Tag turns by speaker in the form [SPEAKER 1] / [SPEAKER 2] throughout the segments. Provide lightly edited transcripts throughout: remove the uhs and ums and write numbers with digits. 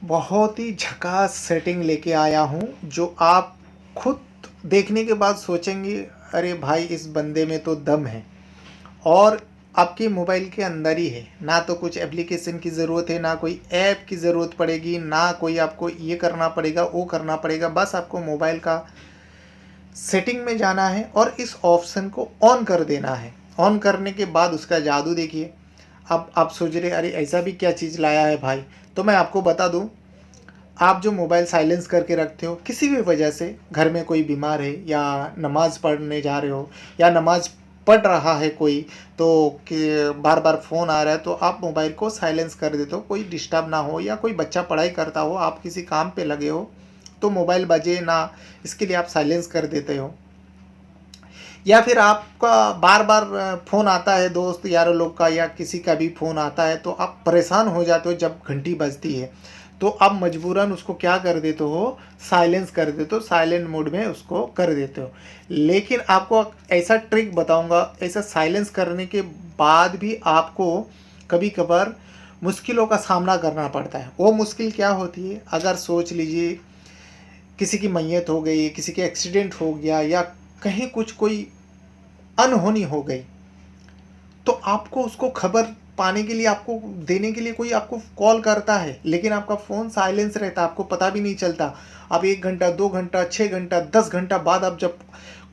[SPEAKER 1] बहुत ही झकास सेटिंग लेके आया हूँ जो आप खुद देखने के बाद सोचेंगे अरे भाई इस बंदे में तो दम है। और आपके मोबाइल के अंदर ही है, ना तो कुछ एप्लीकेशन की ज़रूरत है, ना कोई ऐप की ज़रूरत पड़ेगी, ना कोई आपको ये करना पड़ेगा वो करना पड़ेगा। बस आपको मोबाइल का सेटिंग में जाना है और इस ऑप्शन को ऑन कर देना है। ऑन करने के बाद उसका जादू देखिए। अब आप सोच रहे अरे ऐसा भी क्या चीज़ लाया है भाई, तो मैं आपको बता दूं। आप जो मोबाइल साइलेंस करके रखते हो किसी भी वजह से, घर में कोई बीमार है या नमाज़ पढ़ने जा रहे हो या नमाज़ पढ़ रहा है कोई, तो कि बार बार फ़ोन आ रहा है, तो आप मोबाइल को साइलेंस कर देते हो, कोई डिस्टर्ब ना हो। या कोई बच्चा पढ़ाई करता हो, आप किसी काम पे लगे हो तो मोबाइल बजे ना, इसके लिए आप साइलेंस कर देते हो। या फिर आपका बार बार फ़ोन आता है दोस्त यारों लोग का या किसी का भी फ़ोन आता है, तो आप परेशान हो जाते हो जब घंटी बजती है, तो आप मजबूरन उसको क्या कर देते हो, साइलेंस कर देते हो, साइलेंट मोड में उसको कर देते हो। लेकिन आपको ऐसा ट्रिक बताऊंगा, ऐसा साइलेंस करने के बाद भी आपको कभी कभार मुश्किलों का सामना करना पड़ता है। वो मुश्किल क्या होती है, अगर सोच लीजिए किसी की मैयत हो गई, किसी के एक्सीडेंट हो गया या कहीं कुछ कोई अनहोनी हो गई, तो आपको उसको खबर पाने के लिए, आपको देने के लिए कोई आपको कॉल करता है, लेकिन आपका फ़ोन साइलेंस रहता है, आपको पता भी नहीं चलता। आप 1 घंटा 2 घंटा 6 घंटा 10 घंटा बाद आप जब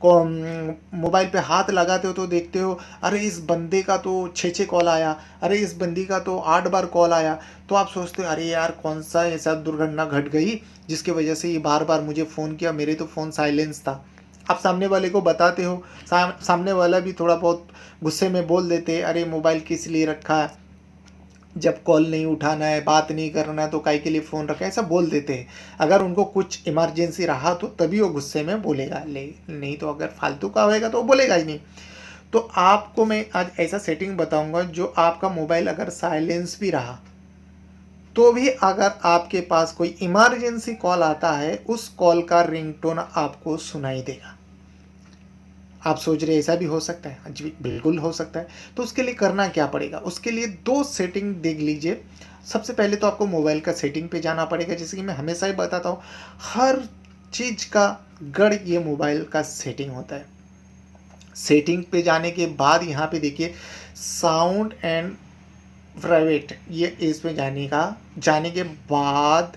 [SPEAKER 1] मोबाइल पे हाथ लगाते हो तो देखते हो अरे इस बंदे का तो 6 कॉल आया, अरे इस बंदी का तो 8 बार कॉल आया। तो आप सोचते हो अरे यार कौन सा ऐसा दुर्घटना घट गई जिसकी वजह से ये बार बार मुझे फ़ोन किया, मेरे तो फ़ोन साइलेंस था। आप सामने वाले को बताते हो, सामने वाला भी थोड़ा बहुत गुस्से में बोल देते अरे मोबाइल किस लिए रखा है, जब कॉल नहीं उठाना है, बात नहीं करना है तो काहे के लिए फ़ोन रखा है, ऐसा बोल देते हैं। अगर उनको कुछ इमरजेंसी रहा तो तभी वो गुस्से में बोलेगा, ले नहीं तो अगर फालतू का होएगा तो वो बोलेगा ही नहीं। तो आपको मैं आज ऐसा सेटिंग बताऊंगा जो आपका मोबाइल अगर साइलेंस भी रहा तो भी अगर आपके पास कोई इमरजेंसी कॉल आता है, उस कॉल का रिंगटोन आपको सुनाई देगा। आप सोच रहे ऐसा भी हो सकता है? जी बिल्कुल हो सकता है। तो उसके लिए करना क्या पड़ेगा, उसके लिए दो सेटिंग देख लीजिए। सबसे पहले तो आपको मोबाइल का सेटिंग पे जाना पड़ेगा। जैसे कि मैं हमेशा ही बताता हूँ, हर चीज़ का गढ़ ये मोबाइल का सेटिंग होता है। सेटिंग पे जाने के बाद यहाँ पे देखिए साउंड एंड प्राइवेट, ये इसमें जाने के बाद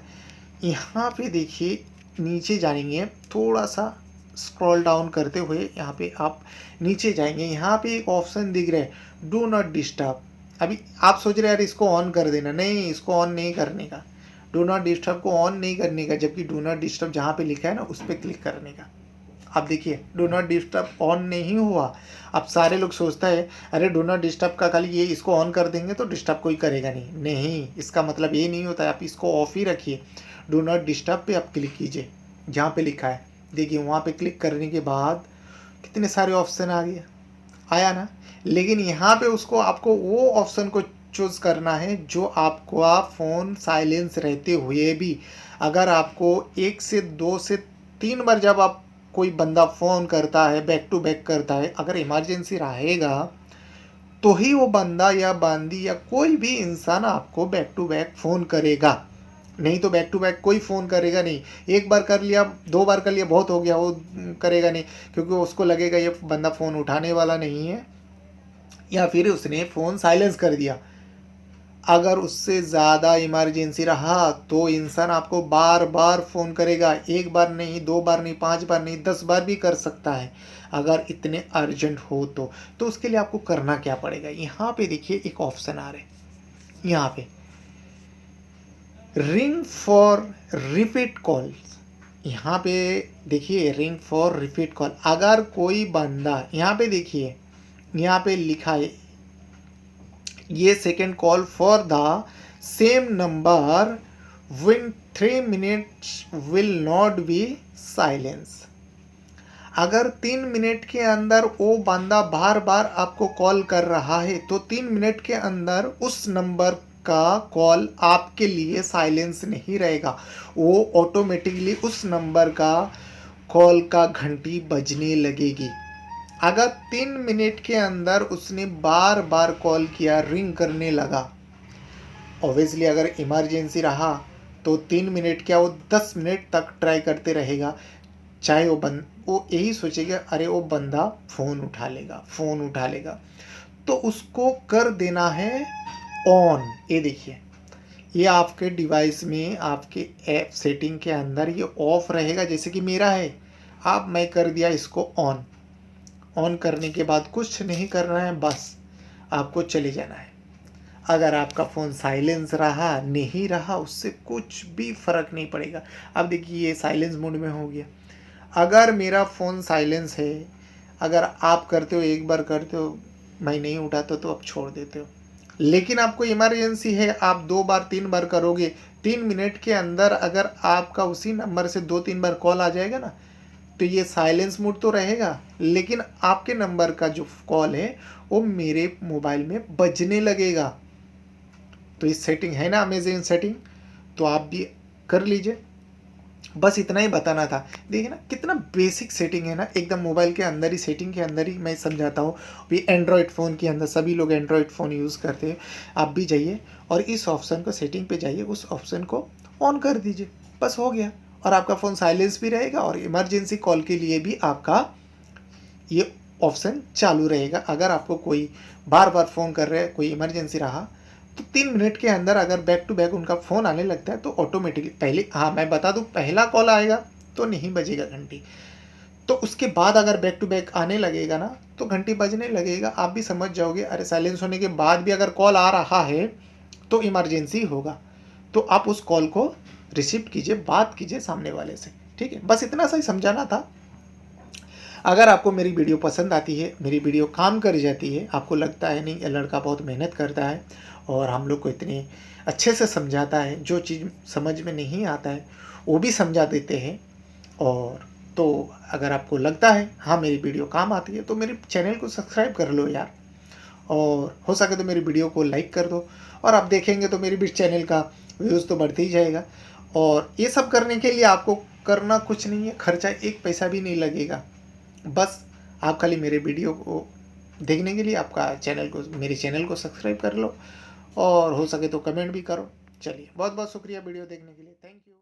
[SPEAKER 1] यहाँ पे देखिए नीचे जाएंगे, थोड़ा सा स्क्रॉल डाउन करते हुए यहाँ पे आप नीचे जाएंगे। यहाँ पे एक ऑप्शन दिख रहा है डू नॉट डिस्टर्ब। अभी आप सोच रहे हैं यार इसको ऑन कर देना, नहीं इसको ऑन नहीं करने का। डू नॉट डिस्टर्ब को ऑन नहीं करने का, जबकि डू नॉट डिस्टर्ब जहाँ पे लिखा है ना उस पर क्लिक करने का। आप देखिए डू नॉट डिस्टर्ब ऑन नहीं हुआ। अब सारे लोग सोचता है अरे डू नॉट डिस्टर्ब का खाली ये इसको ऑन कर देंगे तो डिस्टर्ब कोई करेगा नहीं, नहीं इसका मतलब ये नहीं होता है। आप इसको ऑफ ही रखिए। डू नॉट डिस्टर्ब पे आप क्लिक कीजिए जहाँ पे लिखा है, देखिए वहाँ पे क्लिक करने के बाद कितने सारे ऑप्शन आ गया, आया ना। लेकिन यहाँ पे उसको आपको वो ऑप्शन को चूज़ करना है जो आपको आप फ़ोन साइलेंस रहते हुए भी, अगर आपको 1 से 2 से 3 बार जब आप कोई बंदा फ़ोन करता है, बैक टू बैक करता है, अगर इमरजेंसी रहेगा तो ही वो बंदा या बंदी या कोई भी इंसान आपको बैक टू बैक फ़ोन करेगा, नहीं तो बैक टू बैक कोई फ़ोन करेगा नहीं। 1 बार कर लिया 2 बार कर लिया बहुत हो गया, वो करेगा नहीं, क्योंकि उसको लगेगा ये बंदा फ़ोन उठाने वाला नहीं है या फिर उसने फ़ोन साइलेंस कर दिया। अगर उससे ज़्यादा इमरजेंसी रहा तो इंसान आपको बार बार फ़ोन करेगा, 1 बार नहीं 2 बार नहीं 5 बार नहीं 10 बार भी कर सकता है अगर इतने अर्जेंट हो तो उसके लिए आपको करना क्या पड़ेगा, यहाँ पे देखिए एक ऑप्शन आ रहा है, यहाँ पे रिंग फॉर रिपीट कॉल्स। यहाँ पे देखिए रिंग फॉर रिपीट कॉल, अगर कोई बंदा यहाँ पे देखिए यहाँ पे लिखा है ये second call for the same number win 3 minutes will not be silence. अगर 3 मिनट के अंदर वो बंदा बार बार आपको कॉल कर रहा है तो 3 मिनट के अंदर उस नंबर का कॉल आपके लिए साइलेंस नहीं रहेगा, वो ऑटोमेटिकली उस नंबर का कॉल का घंटी बजने लगेगी। अगर 3 मिनट के अंदर उसने बार बार कॉल किया, रिंग करने लगा, ऑब्वियसली अगर इमरजेंसी रहा तो 3 मिनट क्या, वो 10 मिनट तक ट्राई करते रहेगा। चाहे वो यही सोचेगा अरे वो बंदा फ़ोन उठा लेगा, फ़ोन उठा लेगा। तो उसको कर देना है ऑन। ये देखिए, ये आपके डिवाइस में, आपके ऐप सेटिंग के अंदर ये ऑफ रहेगा, जैसे कि मेरा है। अब मैं कर दिया इसको ऑन। ऑन करने के बाद कुछ नहीं करना है, बस आपको चले जाना है। अगर आपका फ़ोन साइलेंस रहा नहीं रहा, उससे कुछ भी फ़र्क नहीं पड़ेगा। अब देखिए ये साइलेंस मोड में हो गया। अगर मेरा फ़ोन साइलेंस है, अगर आप करते हो, एक बार करते हो, मैं नहीं उठाता तो आप छोड़ देते हो। लेकिन आपको इमरजेंसी है, आप 2 बार 3 बार करोगे, 3 मिनट के अंदर अगर आपका उसी नंबर से 2-3 बार कॉल आ जाएगा ना, तो ये साइलेंस मोड तो रहेगा, लेकिन आपके नंबर का जो कॉल है वो मेरे मोबाइल में बजने लगेगा। तो इस सेटिंग है ना अमेजिंग सेटिंग, तो आप भी कर लीजिए। बस इतना ही बताना था। देखिए ना कितना बेसिक सेटिंग है ना, एकदम मोबाइल के अंदर ही, सेटिंग के अंदर ही मैं समझाता हूँ। भी एंड्रॉयड फ़ोन के अंदर सभी लोग एंड्रॉयड फ़ोन यूज़ करते हैं। आप भी जाइए और इस ऑप्शन को, सेटिंग पे जाइए, उस ऑप्शन को ऑन कर दीजिए, बस हो गया। और आपका फ़ोन साइलेंस भी रहेगा और इमरजेंसी कॉल के लिए भी आपका ये ऑप्शन चालू रहेगा। अगर आपको कोई बार बार फ़ोन कर रहे हैं, कोई इमरजेंसी रहा, तो 3 मिनट के अंदर अगर बैक टू बैक उनका फ़ोन आने लगता है तो ऑटोमेटिकली पहले, हाँ मैं बता दूँ, पहला कॉल आएगा तो नहीं बजेगा घंटी, तो उसके बाद अगर बैक टू बैक आने लगेगा ना तो घंटी बजने लगेगा। आप भी समझ जाओगे अरे साइलेंस होने के बाद भी अगर कॉल आ रहा है तो इमरजेंसी होगा। तो आप उस कॉल को रिसीव कीजिए, बात कीजिए सामने वाले से, ठीक है। बस इतना सा ही समझाना था। अगर आपको मेरी वीडियो पसंद आती है, मेरी वीडियो काम कर जाती है, आपको लगता है नहीं ये लड़का बहुत मेहनत करता है और हम लोग को इतने अच्छे से समझाता है, जो चीज़ समझ में नहीं आता है वो भी समझा देते हैं, और तो अगर आपको लगता है हाँ मेरी वीडियो काम आती है, तो मेरे चैनल को सब्सक्राइब कर लो यार, और हो सके तो मेरी वीडियो को लाइक कर दो। और आप देखेंगे तो मेरे भी चैनल का व्यूज़ तो बढ़ते ही जाएगा। और ये सब करने के लिए आपको करना कुछ नहीं है, खर्चा 1 पैसा भी नहीं लगेगा। बस आप खाली मेरे वीडियो को देखने के लिए आपका चैनल को, मेरे चैनल को सब्सक्राइब कर लो, और हो सके तो कमेंट भी करो। चलिए, बहुत बहुत शुक्रिया वीडियो देखने के लिए, थैंक यू।